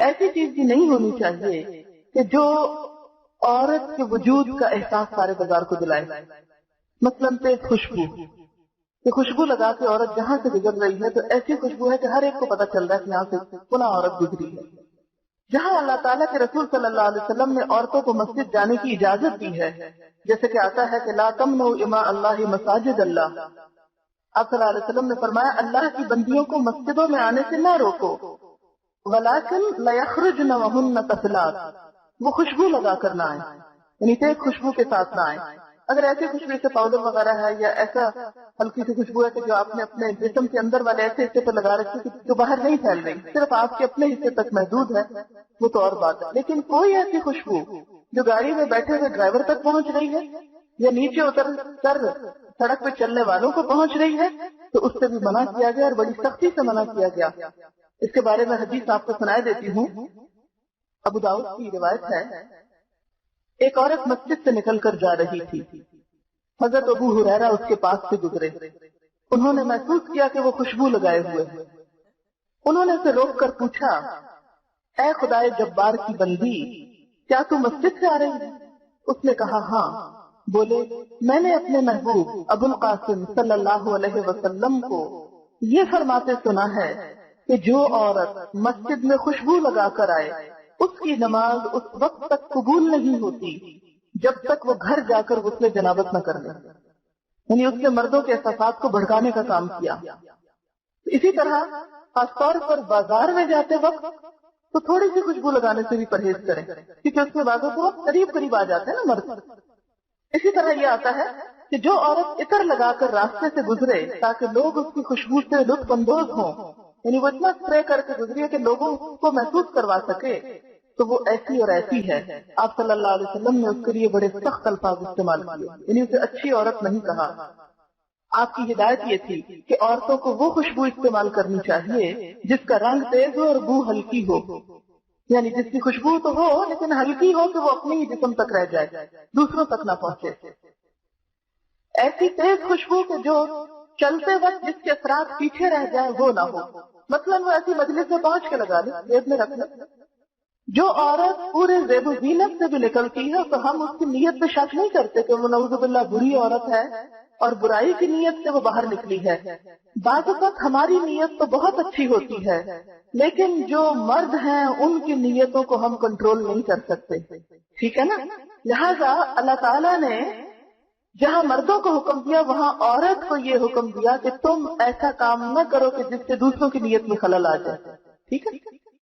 ایسی چیز بھی نہیں ہونی چاہیے کہ جو عورت کے وجود کا احساس سارے بازار کو دلائے. مثلاً تیز خوشبو، کہ خوشبو لگا کے عورت جہاں سے گزر رہی ہے تو ایسی خوشبو ہے کہ ہر ایک کو پتا چل رہا ہے کہ یہاں سے پناہ عورت گزری ہے. جہاں اللہ تعالیٰ کے رسول صلی اللہ علیہ وسلم نے عورتوں کو مسجد جانے کی اجازت دی ہے، جیسے کہ آتا ہے کہ لا تمنعوا اماء اللہ مساجد اللہ، آپ صلی اللہ علیہ وسلم نے فرمایا اللہ کی بندیوں کو مسجدوں میں آنے سے نہ روکو، ولیکن لیخرجن وہن تفلات، وہ خوشبو لگا کر نہ آئے، یعنی تیز خوشبو کے ساتھ نہ آئے. اگر ایسی خوشبو جیسے پاؤڈر وغیرہ ہے یا ایسا ہلکی سی خوشبو ہے کہ جو آپ نے اپنے جسم کے اندر والے ایسے حصے پر لگا رکھی جو باہر نہیں پھیل رہی، صرف آپ کے اپنے حصے تک محدود ہے، وہ تو اور بات ہے. لیکن کوئی ایسی خوشبو جو گاڑی میں بیٹھے ہوئے ڈرائیور تک پہنچ رہی ہے یا نیچے اتر کر سڑک پہ چلنے والوں کو پہنچ رہی ہے تو اس سے بھی منع کیا گیا اور بڑی سختی سے منع کیا گیا. اس کے بارے میں حدیث آپ کو سنائے دیتی ہوں. ابو داؤد کی روایت ہے، ایک عورت مسجد سے نکل کر جا رہی تھی، حضرت ابو ہریرہ اس کے پاس سے گزرے. انہوں نے محسوس کیا کہ وہ خوشبو لگائے ہوئے ہیں. انہوں نے اسے روک کر پوچھا، اے خدائے جبار کی بندی، کیا تو مسجد سے آ رہی ہے؟ اس نے کہا ہاں. بولے، میں نے اپنے محبوب ابو القاسم صلی اللہ علیہ وسلم کو یہ فرماتے سنا ہے کہ جو عورت مسجد میں خوشبو لگا کر آئے اس کی نماز اس وقت تک قبول نہیں ہوتی جب تک وہ گھر جا کر غسل جنابت نہ کر لے. یعنی اس نے مردوں کے احساسات کو بھڑکانے کا کام کیا. اسی طرح خاص طور پر بازار میں جاتے وقت تو تھوڑی سی خوشبو لگانے سے بھی پرہیز کریں، کیونکہ اس میں بعضوں کو قریب قریب آ جاتے ہیں نا مرد. اسی طرح یہ آتا ہے کہ جو عورت عطر لگا کر راستے سے گزرے تاکہ لوگ اس کی خوشبو سے لطف اندوز ہوں، یعنی وہ اتنا اسپرے کر کے گزری ہے کہ لوگوں کو محسوس کروا سکے، تو وہ ایسی اور ایسی ہے. آپ صلی اللہ علیہ وسلم نے اس کے لیے بڑے سخت الفاظ استعمال کیے، یعنی اسے اچھی عورت نہیں کہا. آپ کی ہدایت یہ تھی کہ عورتوں کو وہ خوشبو استعمال کرنی چاہیے جس کا رنگ تیز ہو اور بو ہلکی ہو، یعنی جس کی خوشبو تو ہو لیکن ہلکی ہو کہ وہ اپنے ہی جسم تک رہ جائے، دوسروں تک نہ پہنچے. ایسی تیز خوشبو کہ جو چلتے وقت جس کے اثرات پیچھے رہ جائے وہ نہ ہو. مثلاً وہ ایسی مجلس میں پہنچ کے لگا لے، جیب میں رکھ لے. جو عورت پورے زیب و زینت سے بھی نکلتی ہے تو ہم اس کی نیت پہ شک نہیں کرتے کہ وہ نعوذ باللہ بری عورت ہے اور برائی کی نیت سے وہ باہر نکلی ہے. بعض اوقات ہماری نیت تو بہت اچھی ہوتی ہے لیکن جو مرد ہیں ان کی نیتوں کو ہم کنٹرول نہیں کر سکتے، ٹھیک ہے نا. لہذا اللہ تعالیٰ نے جہاں مردوں کو حکم دیا وہاں عورت کو یہ حکم دیا کہ تم ایسا کام نہ کرو کہ جس سے دوسروں کی نیت میں خلل آ جائے، ٹھیک ہے.